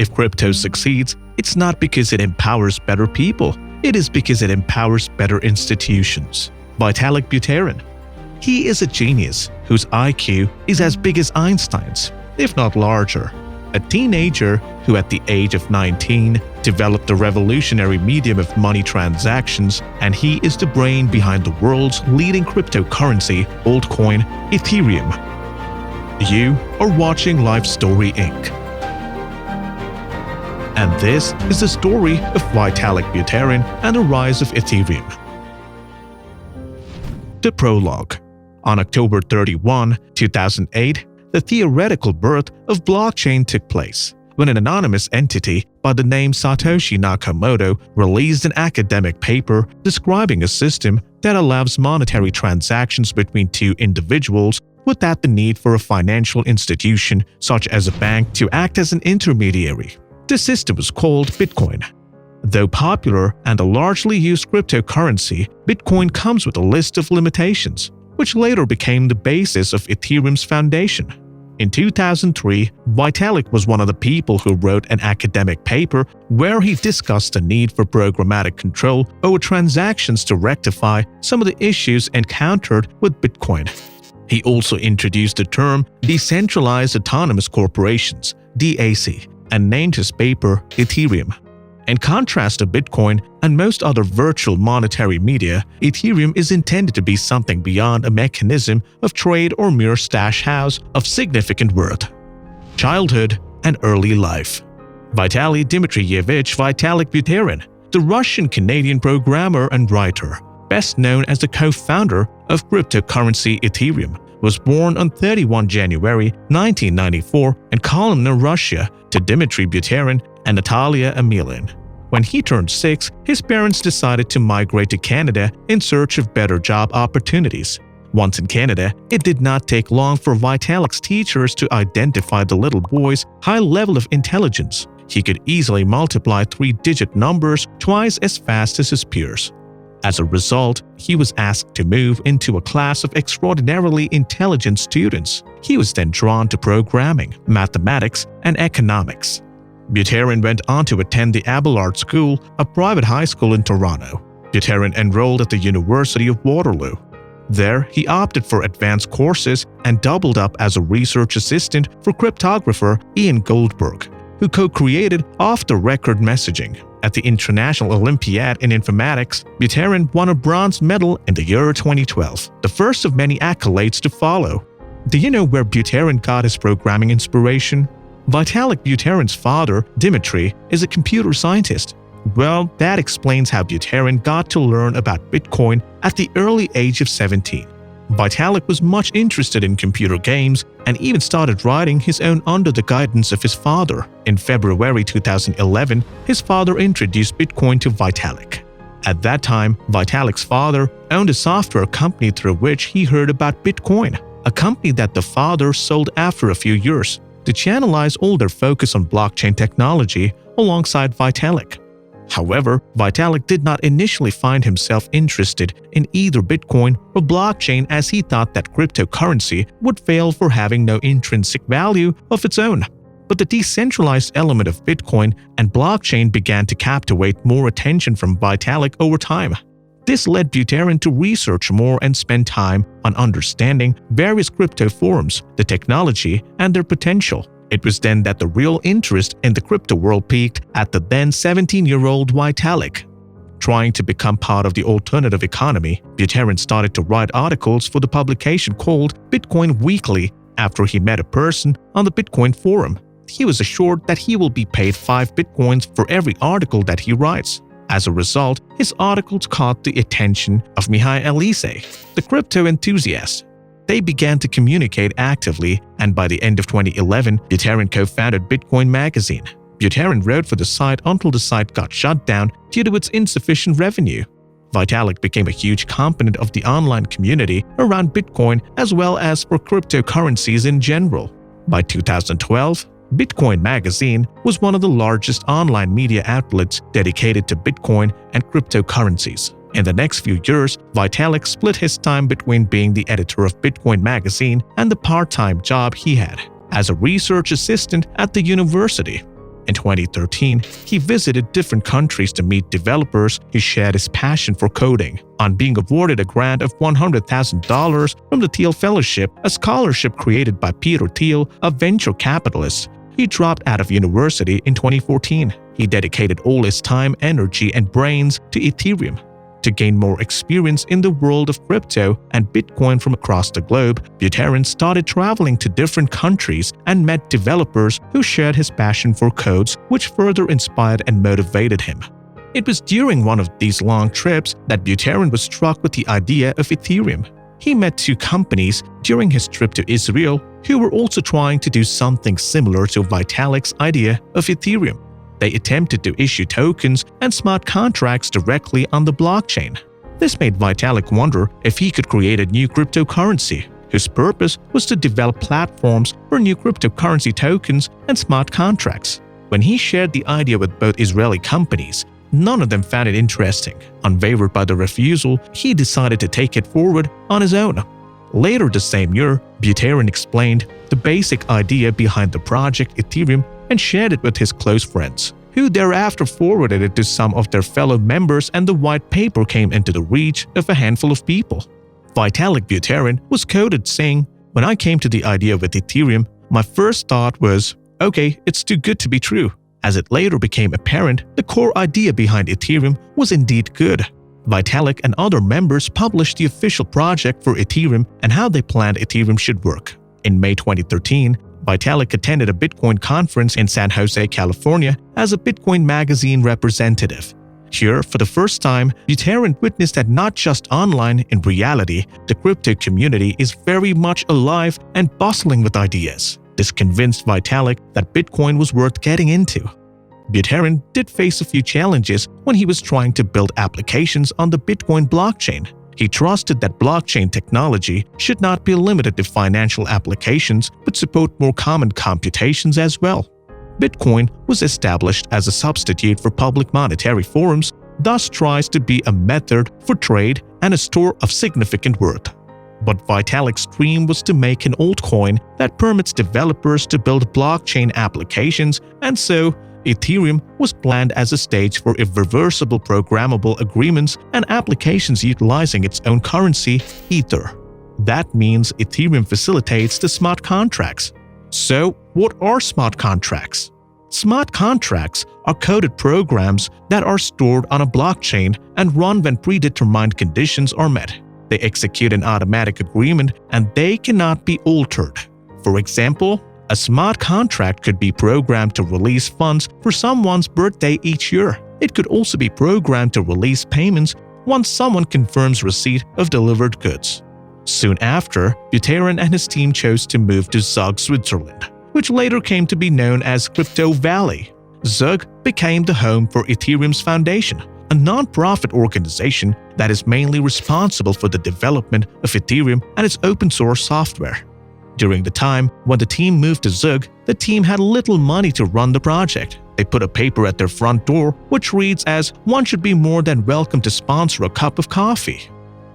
If crypto succeeds, it's not because it empowers better people. It is because it empowers better institutions. Vitalik Buterin. He is a genius whose IQ is as big as Einstein's, if not larger. A teenager who at the age of 19 developed a revolutionary medium of money transactions, and he is the brain behind the world's leading cryptocurrency altcoin, Ethereum. You are watching Life Story Inc. And this is the story of Vitalik Buterin and the rise of Ethereum. The prologue. On October 31, 2008, the theoretical birth of blockchain took place when an anonymous entity by the name Satoshi Nakamoto released an academic paper describing a system that allows monetary transactions between two individuals without the need for a financial institution such as a bank to act as an intermediary. The system was called Bitcoin. Though popular and a largely used cryptocurrency, Bitcoin comes with a list of limitations, which later became the basis of Ethereum's foundation. In 2003, Vitalik was one of the people who wrote an academic paper where he discussed the need for programmatic control over transactions to rectify some of the issues encountered with Bitcoin. He also introduced the term Decentralized Autonomous Corporations, DAC, and named his paper Ethereum. In contrast to Bitcoin and most other virtual monetary media, Ethereum is intended to be something beyond a mechanism of trade or mere stash house of significant worth. Childhood and early life. Vitaly Dmitrievich Vitalik Buterin, the Russian-Canadian programmer and writer, best known as the co-founder of cryptocurrency Ethereum, was born on 31 January 1994 in Kolomna, Russia, to Dmitry Buterin and Natalia Emelian. When he turned 6, his parents decided to migrate to Canada in search of better job opportunities. Once in Canada, it did not take long for Vitalik's teachers to identify the little boy's high level of intelligence. He could easily multiply 3-digit numbers twice as fast as his peers. As a result, he was asked to move into a class of extraordinarily intelligent students. He was then drawn to programming, mathematics, and economics. Buterin went on to attend the Abelard School, a private high school in Toronto. Buterin enrolled at the University of Waterloo. There, he opted for advanced courses and doubled up as a research assistant for cryptographer Ian Goldberg, who co-created off-the-record messaging. At the International Olympiad in Informatics, Buterin won a bronze medal in the year 2012, the first of many accolades to follow. Do you know where Buterin got his programming inspiration? Vitalik Buterin's father, Dmitry, is a computer scientist. Well, that explains how Buterin got to learn about Bitcoin at the early age of 17. Vitalik was much interested in computer games and even started writing his own under the guidance of his father. In February 2011, his father introduced Bitcoin to Vitalik. At that time, Vitalik's father owned a software company through which he heard about Bitcoin, a company that the father sold after a few years to channelize all their focus on blockchain technology alongside Vitalik. However, Vitalik did not initially find himself interested in either Bitcoin or blockchain, as he thought that cryptocurrency would fail for having no intrinsic value of its own. But the decentralized element of Bitcoin and blockchain began to captivate more attention from Vitalik over time. This led Buterin to research more and spend time on understanding various crypto forms, the technology, and their potential. It was then that the real interest in the crypto world peaked at the then 17-year-old Vitalik. Trying to become part of the alternative economy, Buterin started to write articles for the publication called Bitcoin Weekly after he met a person on the Bitcoin forum. He was assured that he will be paid 5 Bitcoins for every article that he writes. As a result, his articles caught the attention of Mihai Elise, the crypto enthusiast. They began to communicate actively, and by the end of 2011, Buterin co-founded Bitcoin magazine. Buterin wrote for the site until the site got shut down due to its insufficient revenue. Vitalik became a huge component of the online community around Bitcoin as well as for cryptocurrencies in general. By 2012, Bitcoin magazine was one of the largest online media outlets dedicated to Bitcoin and cryptocurrencies. In the next few years, Vitalik split his time between being the editor of Bitcoin magazine and the part-time job he had as a research assistant at the university. In 2013, he visited different countries to meet developers who shared his passion for coding. On being awarded a grant of $100,000 from the Thiel Fellowship, a scholarship created by Peter Thiel, a venture capitalist, he dropped out of university in 2014. He dedicated all his time, energy, and brains to Ethereum. To gain more experience in the world of crypto and Bitcoin from across the globe, Buterin started traveling to different countries and met developers who shared his passion for codes, which further inspired and motivated him. It was during one of these long trips that Buterin was struck with the idea of Ethereum. He met two companies during his trip to Israel who were also trying to do something similar to Vitalik's idea of Ethereum. They attempted to issue tokens and smart contracts directly on the blockchain. This made Vitalik wonder if he could create a new cryptocurrency, whose purpose was to develop platforms for new cryptocurrency tokens and smart contracts. When he shared the idea with both Israeli companies, none of them found it interesting. Unwavered by the refusal, he decided to take it forward on his own. Later the same year, Buterin explained the basic idea behind the project Ethereum and shared it with his close friends, who thereafter forwarded it to some of their fellow members, and the white paper came into the reach of a handful of people. Vitalik Buterin was quoted saying, "When I came to the idea with Ethereum, my first thought was, okay, it's too good to be true." As it later became apparent, the core idea behind Ethereum was indeed good. Vitalik and other members published the official project for Ethereum and how they planned Ethereum should work. In May 2013, Vitalik attended a Bitcoin conference in San Jose, California as a Bitcoin magazine representative. Here, for the first time, Buterin witnessed that not just online, in reality, the crypto community is very much alive and bustling with ideas. This convinced Vitalik that Bitcoin was worth getting into. Buterin did face a few challenges when he was trying to build applications on the Bitcoin blockchain. He trusted that blockchain technology should not be limited to financial applications but support more common computations as well. Bitcoin was established as a substitute for public monetary forms, thus tries to be a method for trade and a store of significant worth. But Vitalik's dream was to make an altcoin that permits developers to build blockchain applications, and so Ethereum was planned as a stage for irreversible programmable agreements and applications utilizing its own currency, Ether. That means Ethereum facilitates the smart contracts. So, what are smart contracts? Smart contracts are coded programs that are stored on a blockchain and run when predetermined conditions are met. They execute an automatic agreement and they cannot be altered. For example, a smart contract could be programmed to release funds for someone's birthday each year. It could also be programmed to release payments once someone confirms receipt of delivered goods. Soon after, Buterin and his team chose to move to Zug, Switzerland, which later came to be known as Crypto Valley. Zug became the home for Ethereum's foundation, a non-profit organization that is mainly responsible for the development of Ethereum and its open-source software. During the time when the team moved to Zug, the team had little money to run the project. They put a paper at their front door which reads as, "One should be more than welcome to sponsor a cup of coffee."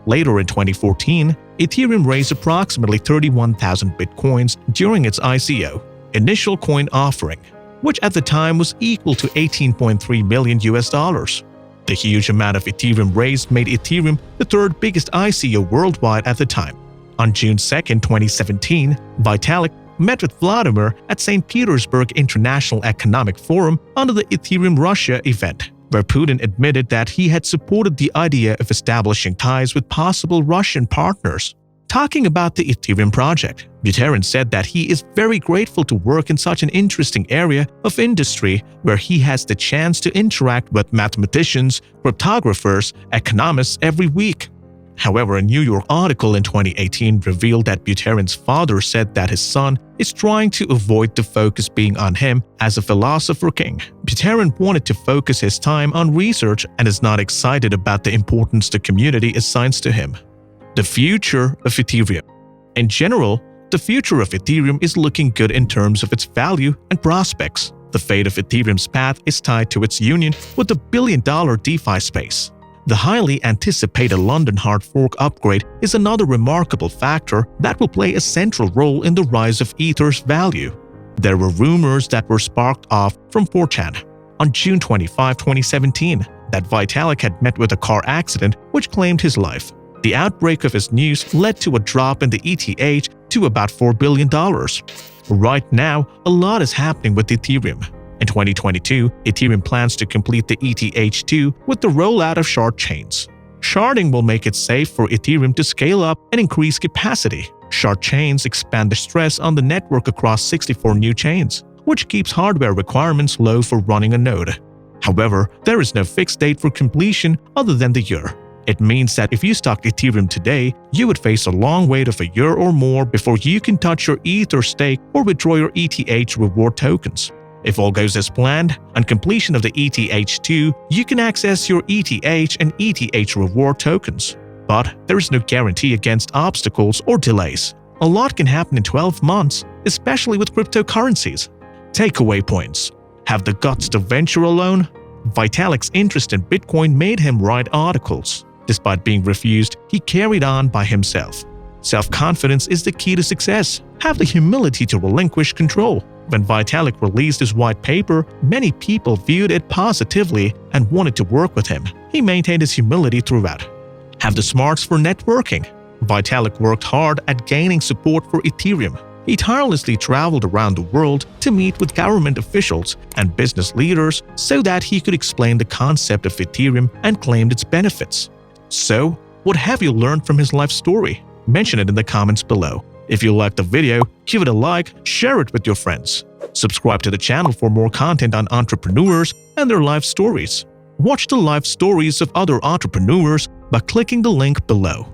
Later in 2014, Ethereum raised approximately 31,000 bitcoins during its ICO, initial coin offering, which at the time was equal to $18.3 million. The huge amount of Ethereum raised made Ethereum the third biggest ICO worldwide at the time. On June 2, 2017, Vitalik met with Vladimir at St. Petersburg International Economic Forum under the Ethereum Russia event, where Putin admitted that he had supported the idea of establishing ties with possible Russian partners. Talking about the Ethereum project, Buterin said that he is very grateful to work in such an interesting area of industry where he has the chance to interact with mathematicians, cryptographers, economists every week. However, a New York article in 2018 revealed that Buterin's father said that his son is trying to avoid the focus being on him as a philosopher king. Buterin wanted to focus his time on research and is not excited about the importance the community assigns to him. The future of Ethereum. In general, the future of Ethereum is looking good in terms of its value and prospects. The fate of Ethereum's path is tied to its union with the billion-dollar DeFi space. The highly anticipated London hard fork upgrade is another remarkable factor that will play a central role in the rise of Ether's value. There were rumors that were sparked off from 4chan on June 25, 2017, that Vitalik had met with a car accident which claimed his life. The outbreak of his news led to a drop in the ETH to about $4 billion. Right now, a lot is happening with Ethereum. In 2022, Ethereum plans to complete the ETH2 with the rollout of shard chains. Sharding will make it safe for Ethereum to scale up and increase capacity. Shard chains expand the stress on the network across 64 new chains, which keeps hardware requirements low for running a node. However, there is no fixed date for completion other than the year. It means that if you stocked Ethereum today, you would face a long wait of a year or more before you can touch your ETH or stake or withdraw your ETH reward tokens. If all goes as planned, on completion of the ETH2, you can access your ETH and ETH reward tokens. But there is no guarantee against obstacles or delays. A lot can happen in 12 months, especially with cryptocurrencies. Takeaway points: have the guts to venture alone? Vitalik's interest in Bitcoin made him write articles. Despite being refused, he carried on by himself. Self-confidence is the key to success. Have the humility to relinquish control. When Vitalik released his white paper, many people viewed it positively and wanted to work with him. He maintained his humility throughout. Have the smarts for networking. Vitalik worked hard at gaining support for Ethereum. He tirelessly traveled around the world to meet with government officials and business leaders so that he could explain the concept of Ethereum and claim its benefits. So, what have you learned from his life story? Mention it in the comments below. If you liked the video, give it a like, share it with your friends. Subscribe to the channel for more content on entrepreneurs and their life stories. Watch the life stories of other entrepreneurs by clicking the link below.